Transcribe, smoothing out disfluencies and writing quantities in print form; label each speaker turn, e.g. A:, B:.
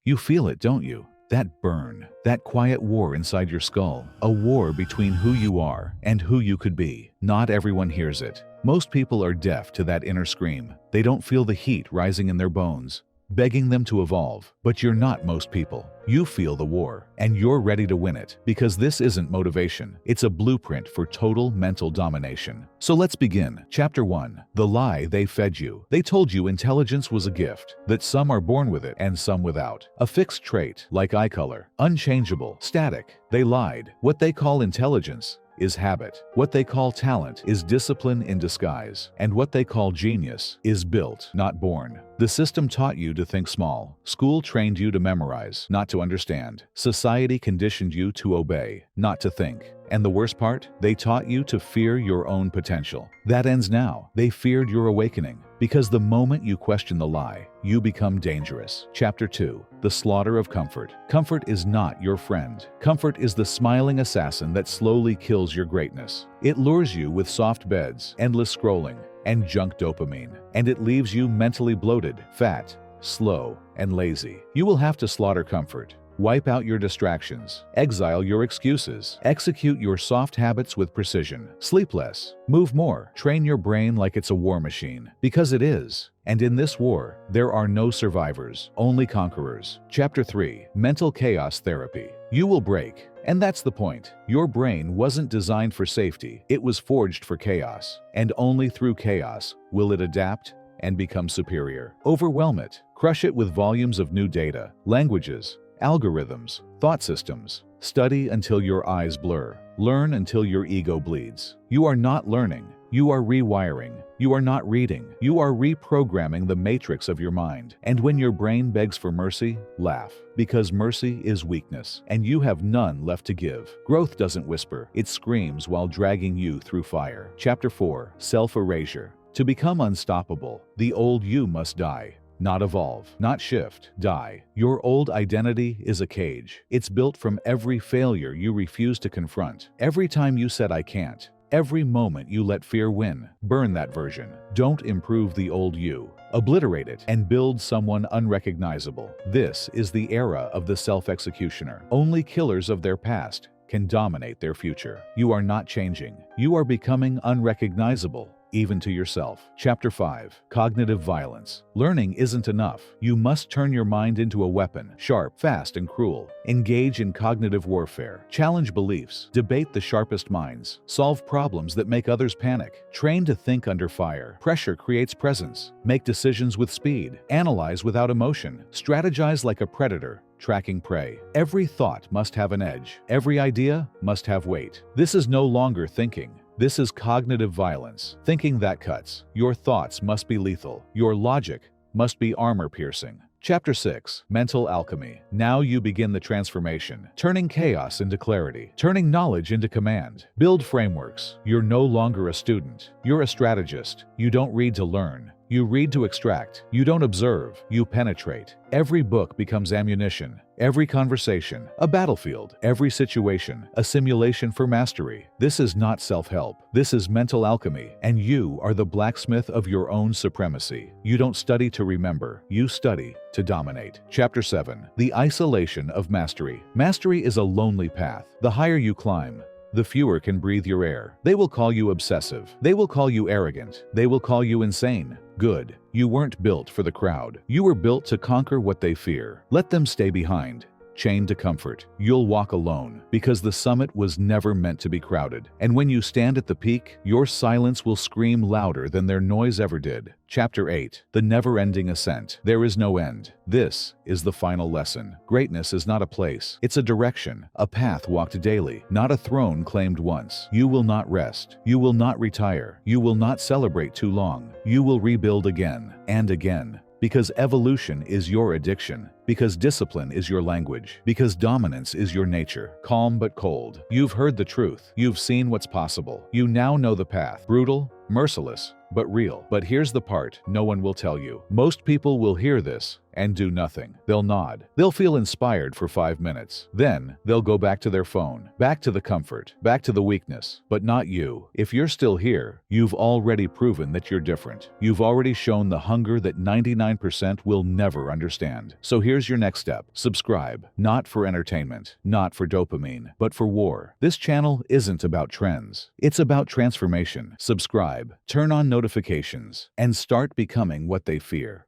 A: You feel it, don't you? That burn, that quiet war inside your skull, a war between who you are and who you could be. Not everyone hears it. Most people are deaf to that inner scream. They don't feel the heat rising in their bones, begging them to evolve. But you're not most people. You feel the war, and you're ready to win it, because this isn't motivation. It's a blueprint for total mental domination. So let's begin. Chapter 1. The lie they fed you. They told you intelligence was a gift, that some are born with it and some without. A fixed trait, like eye color, unchangeable, static. They lied. What they call intelligence is habit. What they call talent is discipline in disguise. And what they call genius is built, not born. The system taught you to think small. School trained you to memorize, not to understand. Society conditioned you to obey, not to think. And the worst part? They taught you to fear your own potential. That ends now. They feared your awakening. Because the moment you question the lie, you become dangerous. Chapter 2. The slaughter of comfort. Comfort is not your friend. Comfort is the smiling assassin that slowly kills your greatness. It lures you with soft beds, endless scrolling, and junk dopamine. And it leaves you mentally bloated, fat, slow, and lazy. You will have to slaughter comfort. Wipe out your distractions, exile your excuses, execute your soft habits with precision. Sleep less, move more, train your brain like it's a war machine. Because it is. And in this war, there are no survivors, only conquerors. Chapter 3. Mental chaos therapy. You will break. And that's the point. Your brain wasn't designed for safety. It was forged for chaos. And only through chaos will it adapt and become superior. Overwhelm it. Crush it with volumes of new data, languages, algorithms, thought systems. Study until your eyes blur. Learn until your ego bleeds. You are not learning. You are rewiring. You are not reading. You are reprogramming the matrix of your mind. And when your brain begs for mercy, laugh. Because mercy is weakness, and you have none left to give. Growth doesn't whisper. It screams while dragging you through fire. Chapter 4. Self-erasure. To become unstoppable, the old you must die. Not evolve, not shift, die. Your old identity is a cage. It's built from every failure you refuse to confront. Every time you said I can't. Every moment you let fear win. Burn that version. Don't improve the old you. Obliterate it and build someone unrecognizable. This is the era of the self-executioner. Only killers of their past can dominate their future. You are not changing. You are becoming unrecognizable, even to yourself. Chapter 5. Cognitive violence. Learning isn't enough. You must turn your mind into a weapon, sharp, fast, and cruel. Engage in cognitive warfare. Challenge beliefs. Debate the sharpest minds. Solve problems that make others panic. Train to think under fire. Pressure creates presence. Make decisions with speed. Analyze without emotion. Strategize like a predator, tracking prey. Every thought must have an edge. Every idea must have weight. This is no longer thinking. This is cognitive violence. Thinking that cuts. Your thoughts must be lethal. Your logic must be armor-piercing. Chapter 6. Mental alchemy. Now you begin the transformation, turning chaos into clarity, turning knowledge into command. Build frameworks. You're no longer a student. You're a strategist. You don't read to learn. You read to extract. You don't observe. You penetrate. Every book becomes ammunition. Every conversation, a battlefield. Every situation, a simulation for mastery. This is not self-help. This is mental alchemy, and you are the blacksmith of your own supremacy. You don't study to remember. You study to dominate. Chapter 7. The isolation of mastery. Mastery is a lonely path. The higher you climb, the fewer can breathe your air. They will call you obsessive. They will call you arrogant. They will call you insane. Good. You weren't built for the crowd. You were built to conquer what they fear. Let them stay behind, chained to comfort. You'll walk alone, because the summit was never meant to be crowded. And when you stand at the peak, your silence will scream louder than their noise ever did. Chapter 8. The Neverending Ascent. There is no end. This is the final lesson. Greatness is not a place. It's a direction, a path walked daily, not a throne claimed once. You will not rest. You will not retire. You will not celebrate too long. You will rebuild again and again. Because evolution is your addiction. Because discipline is your language. Because dominance is your nature. Calm but cold. You've heard the truth. You've seen what's possible. You now know the path. Brutal, merciless, but real. But here's the part no one will tell you. Most people will hear this, and do nothing. They'll nod. They'll feel inspired for 5 minutes. Then, they'll go back to their phone, back to the comfort, back to the weakness. But not you. If you're still here, you've already proven that you're different. You've already shown the hunger that 99% will never understand. So here's your next step. Subscribe. Not for entertainment, not for dopamine, but for war. This channel isn't about trends. It's about transformation. Subscribe, turn on notifications, and start becoming what they fear.